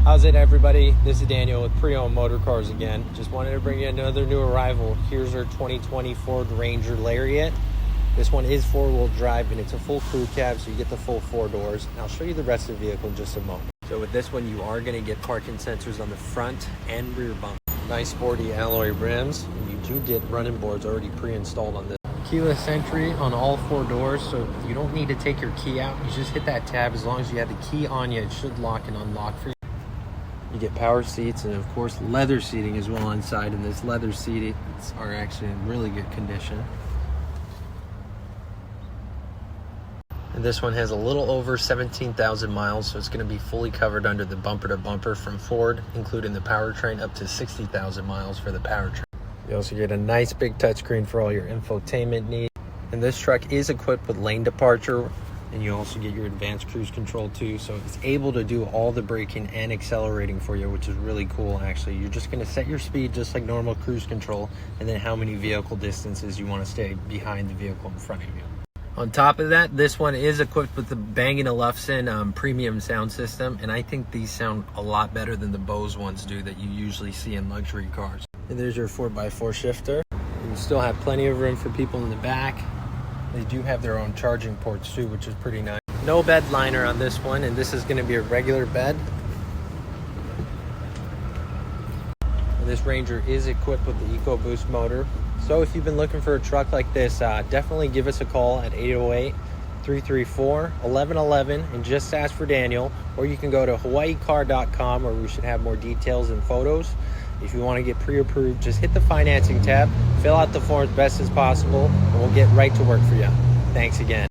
How's it, everybody? This is Daniel with Pre-Owned Motor Cars again. Just wanted to bring you another new arrival. Here's our 2020 Ford Ranger Lariat. This one is four-wheel drive and it's a full crew cab, so you get the full four doors. And I'll show you the rest of the vehicle in just a moment. So with this one, you are going to get parking sensors on the front and rear bumper. Nice sporty alloy rims. And you do get running boards already pre-installed on this. Keyless entry on all four doors, so you don't need to take your key out. You just hit that tab. As long as you have the key on you, it should lock and unlock for you. You get power seats and of course leather seating as well inside, and this leather seats are actually in really good condition. And this one has a little over 17,000 miles, so it's going to be fully covered under the bumper to bumper from Ford, including the powertrain, up to 60,000 miles for the powertrain. You also get a nice big touchscreen for all your infotainment needs. And this truck is equipped with lane departure, and you also get your advanced cruise control too, so it's able to do all the braking and accelerating for you, which is really cool. Actually, you're just going to set your speed just like normal cruise control, and then how many vehicle distances you want to stay behind the vehicle in front of you. On top of that, this one is equipped with the Bang & Olufsen premium sound system, and I think these sound a lot better than the Bose ones do that you usually see in luxury cars. And there's your 4x4 shifter. You still have plenty of room for people in the back. They do have their own charging ports too, which is pretty nice. No bed liner on this one, and this is going to be a regular bed. And this Ranger is equipped with the EcoBoost motor. So if you've been looking for a truck like this, definitely give us a call at 808-334-1111 and just ask for Daniel. Or you can go to hawaiicar.com, where we should have more details and photos. If you want to get pre-approved, just hit the financing tab, fill out the forms best as possible, and we'll get right to work for you. Thanks again.